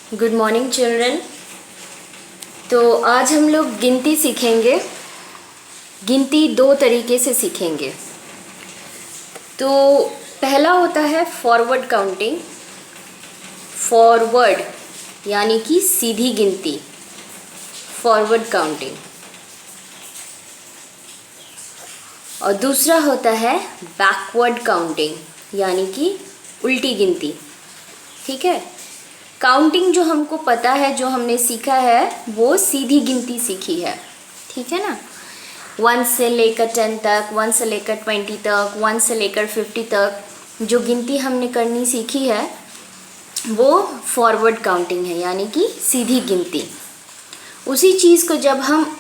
Good morning children. तो आज हम लोग गिनती सीखेंगे। गिनती दो तरीके से सीखेंगे। तो पहला होता है फॉरवर्ड काउंटिंग। फॉरवर्ड यानी कि सीधी गिनती, फॉरवर्ड काउंटिंग। और दूसरा होता है बैकवर्ड काउंटिंग यानी कि उल्टी गिनती। ठीक है, काउंटिंग जो हमको पता है, जो हमने सीखा है, वो सीधी गिनती सीखी है। ठीक है ना, 1 से लेकर 10 तक, 1 से लेकर 20 तक, 1 से लेकर 50 तक जो गिनती हमने करनी सीखी है वो फॉरवर्ड काउंटिंग है यानी कि सीधी गिनती। उसी चीज़ को जब हम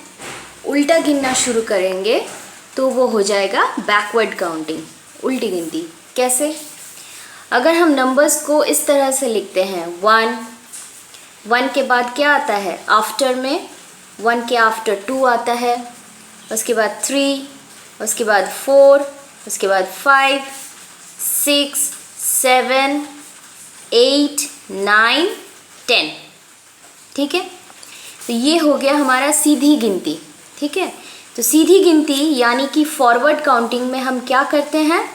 उल्टा गिनना शुरू करेंगे तो वो हो जाएगा बैकवर्ड काउंटिंग, उल्टी गिनती। कैसे? अगर हम नंबर्स को इस तरह से लिखते हैं, 1 के बाद क्या आता है आफ्टर में, 1 के आफ्टर 2 आता है, उसके बाद 3, उसके बाद 4, उसके बाद 5, 6, 7, 8, 9, 10। ठीक है, तो ये हो गया हमारा सीधी गिनती। ठीक है, तो सीधी गिनती यानी कि फॉरवर्ड काउंटिंग में हम क्या करते हैं,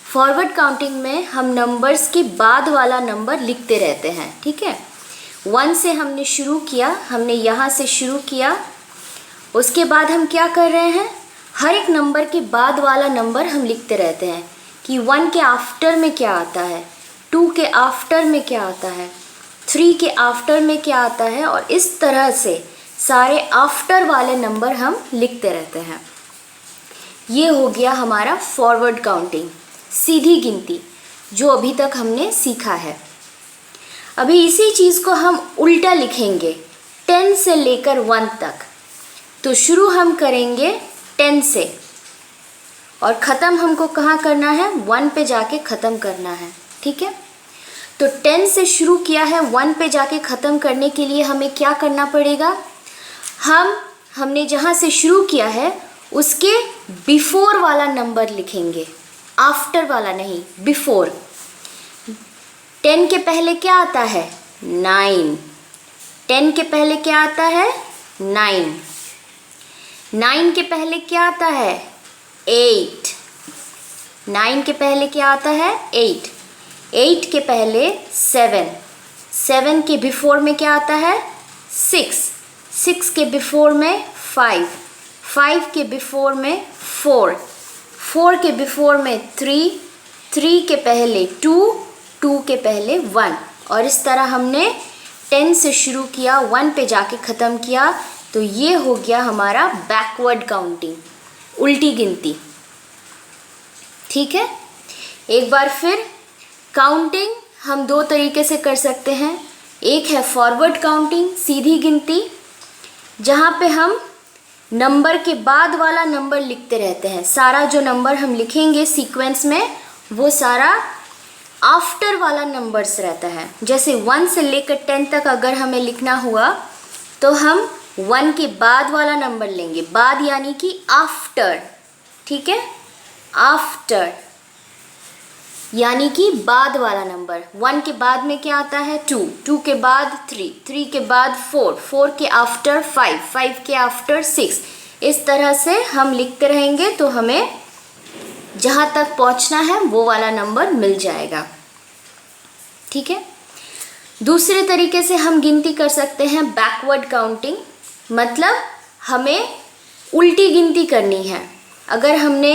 फॉरवर्ड काउंटिंग में हम नंबर्स के बाद वाला नंबर लिखते रहते हैं। ठीक है, 1 से हमने शुरू किया, हमने यहाँ से शुरू किया, उसके बाद हम क्या कर रहे हैं, हर एक नंबर के बाद वाला नंबर हम लिखते रहते हैं कि 1 के आफ्टर में क्या आता है, 2 के आफ्टर में क्या आता है, 3 के आफ्टर में क्या आता है, और इस तरह से सारे आफ्टर वाले नंबर हम लिखते रहते हैं। ये हो गया हमारा फॉरवर्ड काउंटिंग, सीधी गिनती, जो अभी तक हमने सीखा है। अभी इसी चीज़ को हम उल्टा लिखेंगे 10 से लेकर 1 तक। तो शुरू हम करेंगे 10 से और ख़त्म हमको कहाँ करना है, 1 पे जाके ख़त्म करना है। ठीक है, तो 10 से शुरू किया है, 1 पे जाके ख़त्म करने के लिए हमें क्या करना पड़ेगा, हमने जहाँ से शुरू किया है उसके बिफोर वाला नंबर लिखेंगे, आफ्टर वाला नहीं, बिफोर। 10 के पहले क्या आता है, 9। 10 के पहले क्या आता है, 9। 9 के पहले क्या आता है, 8। 9 के पहले क्या आता है, 8। 8 के पहले 7। 7 के बिफोर में क्या आता है, 6। 6 के बिफोर में 5। 5 के बिफोर में 4। 4 के बिफोर में 3। 3 के पहले 2। 2 के पहले 1। और इस तरह हमने 10 से शुरू किया, 1 पे जाके ख़त्म किया। तो ये हो गया हमारा बैकवर्ड काउंटिंग, उल्टी गिनती। ठीक है, एक बार फिर काउंटिंग हम दो तरीके से कर सकते हैं। एक है फॉरवर्ड काउंटिंग, सीधी गिनती, जहाँ पे हम नंबर के बाद वाला नंबर लिखते रहते हैं। सारा जो नंबर हम लिखेंगे सीक्वेंस में वो सारा आफ्टर वाला नंबर्स रहता है। जैसे 1 से लेकर 10 तक अगर हमें लिखना हुआ तो हम 1 के बाद वाला नंबर लेंगे, बाद यानी कि आफ्टर। ठीक है, आफ्टर यानी कि बाद वाला नंबर। 1 के बाद में क्या आता है, 2। 2 के बाद 3। 3 के बाद 4। 4 के आफ्टर 5। 5 के आफ्टर 6। इस तरह से हम लिखते रहेंगे तो हमें जहाँ तक पहुँचना है वो वाला नंबर मिल जाएगा। ठीक है, दूसरे तरीके से हम गिनती कर सकते हैं बैकवर्ड काउंटिंग, मतलब हमें उल्टी गिनती करनी है। अगर हमने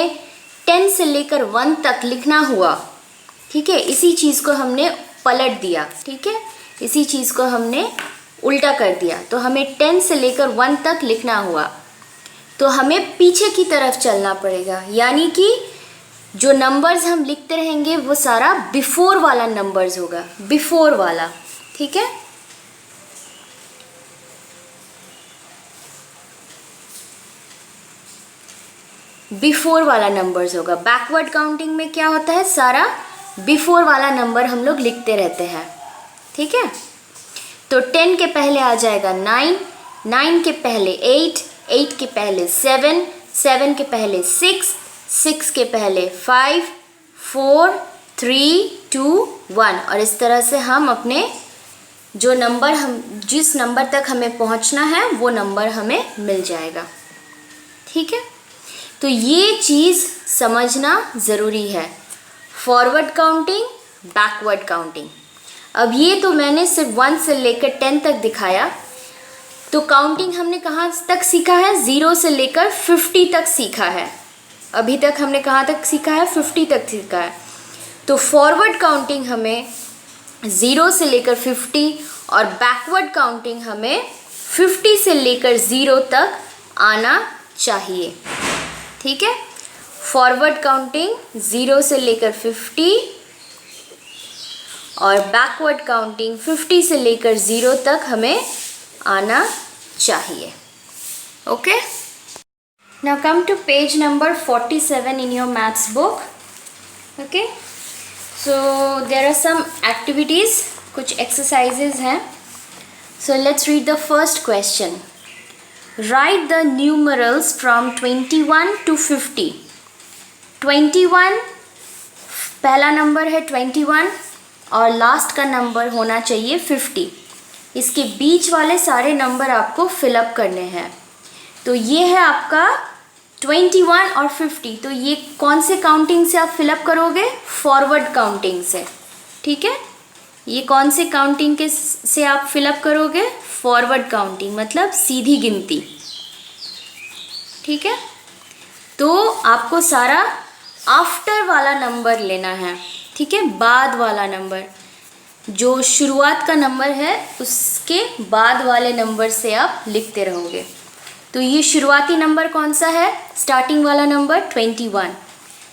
10 से लेकर 1 तक लिखना हुआ, ठीक है, इसी चीज़ को हमने पलट दिया, ठीक है, इसी चीज़ को हमने उल्टा कर दिया, तो हमें 10 से लेकर 1 तक लिखना हुआ तो हमें पीछे की तरफ चलना पड़ेगा। यानी कि जो नंबर्स हम लिखते रहेंगे वो सारा बिफोर वाला नंबर्स होगा, बिफोर वाला। ठीक है, बिफोर वाला नंबर्स होगा। बैकवर्ड काउंटिंग में क्या होता है, सारा बिफोर वाला नंबर हम लोग लिखते रहते हैं। ठीक है, तो 10 के पहले आ जाएगा 9। 9 के पहले 8। 8 के पहले 7। 7 के पहले 6। 6 के पहले 5, 4, 3, 2, 1। और इस तरह से हम अपने जो नंबर जिस नंबर तक हमें पहुंचना है वो नंबर हमें मिल जाएगा। ठीक है, तो ये चीज़ समझना ज़रूरी है, फॉरवर्ड काउंटिंग, बैकवर्ड काउंटिंग। अब ये तो मैंने सिर्फ 1 से लेकर 10 तक दिखाया, तो काउंटिंग हमने कहाँ तक सीखा है? 0 से लेकर 50 तक सीखा है। अभी तक हमने कहाँ तक सीखा है? 50 तक सीखा है। तो फॉरवर्ड काउंटिंग हमें 0 से लेकर 50 और बैकवर्ड काउंटिंग हमें 50 से लेकर 0 तक आना चाहिए। ठीक है, फॉरवर्ड काउंटिंग 0 से लेकर 50 और बैकवर्ड काउंटिंग 50 से लेकर 0 तक हमें आना चाहिए। Okay, now come to page number 47 in your maths book. Okay, so there are some activities, कुछ exercises हैं. So let's read the first question. Write the numerals from 21 to 50. 21 पहला नंबर है 21 और लास्ट का नंबर होना चाहिए 50. इसके बीच वाले सारे नंबर आपको फिलअप करने हैं। तो ये है आपका 21 और 50, तो ये कौन से काउंटिंग से आप फिलअप करोगे? फॉरवर्ड काउंटिंग से। ठीक है, ये कौन से काउंटिंग के से आप फिलअप करोगे? फॉरवर्ड काउंटिंग, मतलब सीधी गिनती। ठीक है, तो आपको सारा आफ्टर वाला नंबर लेना है। ठीक है, बाद वाला नंबर, जो शुरुआत का नंबर है उसके बाद वाले नंबर से आप लिखते रहोगे। तो ये शुरुआती नंबर कौन सा है? स्टार्टिंग वाला नंबर 21।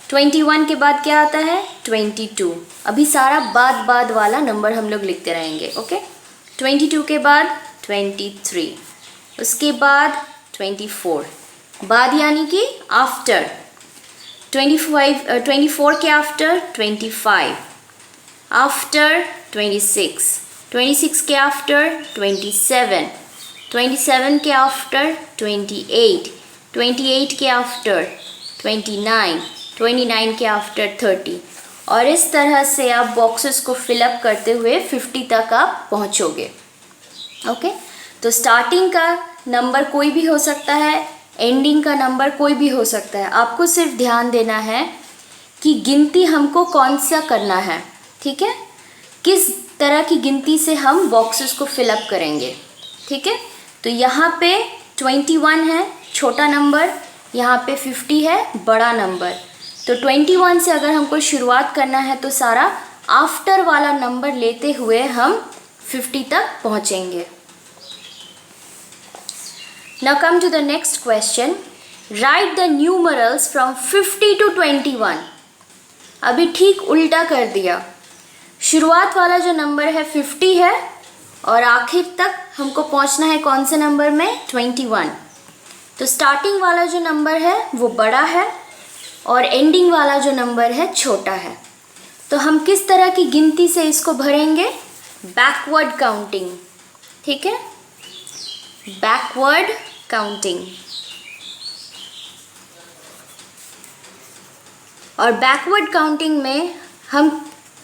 21 के बाद क्या आता है? 22। अभी सारा बाद वाला नंबर हम लोग लिखते रहेंगे। ओके, 22 के बाद 23, उसके बाद 24, बाद यानी कि आफ्टर। 24 के आफ्टर 25, आफ्टर 26, 26 के आफ्टर 27, 27 के आफ्टर 28, 28 के आफ्टर 29, 29 के आफ्टर 30, और इस तरह से आप बॉक्सेस को फिलअप करते हुए 50 तक आप पहुंचोगे। ओके, तो स्टार्टिंग का नंबर कोई भी हो सकता है, एंडिंग का नंबर कोई भी हो सकता है। आपको सिर्फ ध्यान देना है कि गिनती हमको कौन सा करना है। ठीक है, किस तरह की गिनती से हम बॉक्सेस को फिलअप करेंगे। ठीक है, तो यहाँ पे 21 है छोटा नंबर, यहाँ पे 50 है बड़ा नंबर। तो 21 से अगर हमको शुरुआत करना है तो सारा आफ्टर वाला नंबर लेते हुए हम 50 तक पहुँचेंगे। Now come to the next question. Write the numerals from 50 to 21. अभी ठीक उल्टा कर दिया। शुरुआत वाला जो नंबर है 50 है और आखिर तक हमको पहुंचना है कौन से नंबर में? 21। तो स्टार्टिंग वाला जो नंबर है वो बड़ा है और एंडिंग वाला जो नंबर है छोटा है। तो हम किस तरह की गिनती से इसको भरेंगे? Backward counting. ठीक है, बैकवर्ड काउंटिंग। और बैकवर्ड काउंटिंग में हम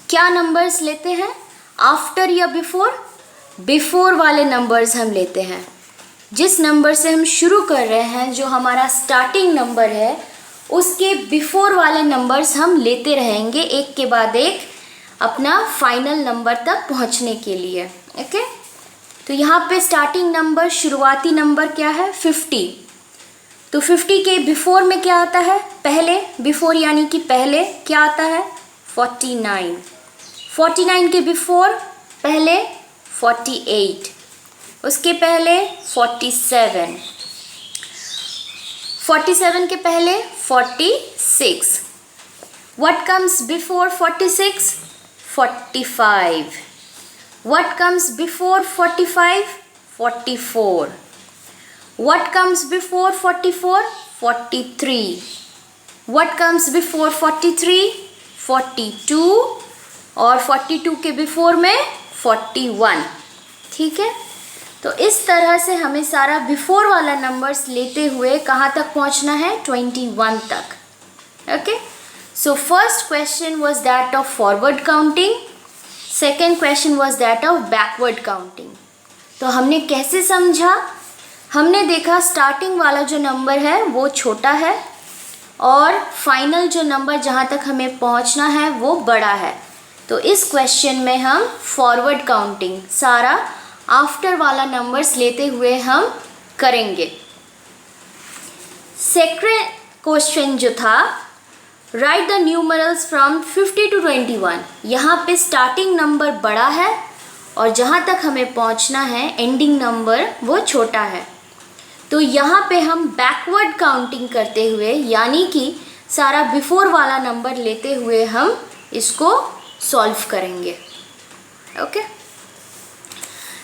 क्या नंबर्स लेते हैं? आफ्टर या बिफोर? बिफोर वाले नंबर्स हम लेते हैं। जिस नंबर से हम शुरू कर रहे हैं, जो हमारा स्टार्टिंग नंबर है, उसके बिफोर वाले नंबर्स हम लेते रहेंगे एक के बाद एक अपना फाइनल नंबर तक पहुंचने के लिए। ओके, तो यहाँ पे स्टार्टिंग नंबर, शुरुआती नंबर क्या है? 50। तो 50 के बिफोर में क्या आता है? पहले, बिफोर यानी कि पहले क्या आता है? 49। 49 के बिफोर पहले 48, उसके पहले 47, 47 के पहले 46। What comes before 46? 45. What comes before 45? 44. What comes before 44? 43. What comes before 43? 42. और 42 के बिफोर में 41। ठीक है, तो इस तरह से हमें सारा बिफोर वाला नंबर्स लेते हुए कहाँ तक पहुँचना है? 21 तक। Okay, so first question was that of forward counting. Second question was that of backward counting. तो हमने कैसे समझा? हमने देखा स्टार्टिंग वाला जो नंबर है वो छोटा है और फाइनल जो नंबर जहाँ तक हमें पहुँचना है वो बड़ा है। तो इस क्वेश्चन में हम फॉरवर्ड काउंटिंग सारा आफ्टर वाला नंबर्स लेते हुए हम करेंगे। सेकेंड क्वेश्चन जो था, right the numerals from 50 to 21। यहाँ पे स्टार्टिंग नंबर बड़ा है और जहाँ तक हमें पहुँचना है एंडिंग नंबर वो छोटा है। तो यहाँ पे हम बैकवर्ड काउंटिंग करते हुए यानी कि सारा बिफोर वाला नंबर लेते हुए हम इसको सॉल्व करेंगे। Okay,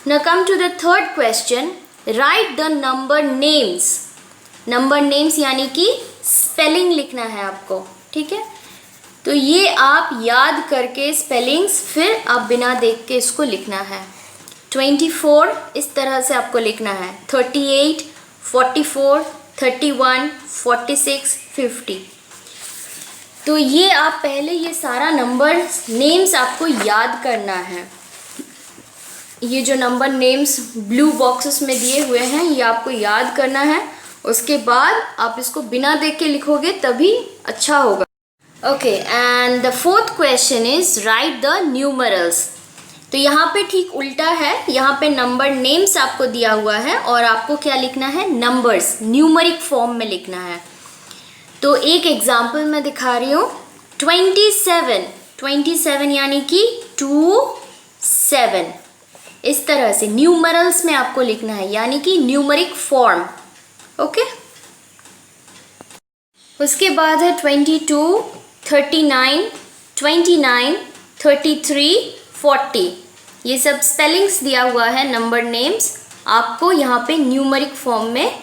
now come to the third question, write the number names. Number names यानी कि स्पेलिंग लिखना है आपको, ठीक है। तो ये आप याद करके स्पेलिंग्स फिर आप बिना देख के इसको लिखना है। 24 इस तरह से आपको लिखना है, 38, 44, 31, 46, 50। तो ये आप पहले ये सारा नंबर नेम्स आपको याद करना है। ये जो नंबर नेम्स ब्लू बॉक्सेस में दिए हुए हैं ये आपको याद करना है। उसके बाद आप इसको बिना देख के लिखोगे तभी अच्छा होगा। Okay, and the fourth question is right the numerals. तो यहाँ पे ठीक उल्टा है, यहाँ पे नंबर नेम्स आपको दिया हुआ है और आपको क्या लिखना है, नंबर्स न्यूमरिक फॉर्म में लिखना है। तो एक एग्जाम्पल मैं दिखा रही हूँ, 27 यानी कि 27 इस तरह से न्यूमरल्स में आपको लिखना है यानी कि न्यूमरिक फॉर्म। ओके, उसके बाद है 22, 39, 29, 33, 40। ये सब स्पेलिंग्स दिया हुआ है नंबर नेम्स, आपको यहाँ पे न्यूमरिक फॉर्म में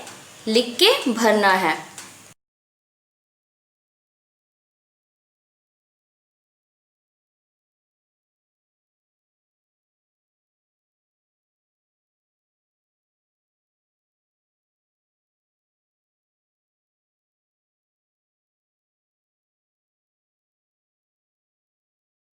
लिख के भरना है।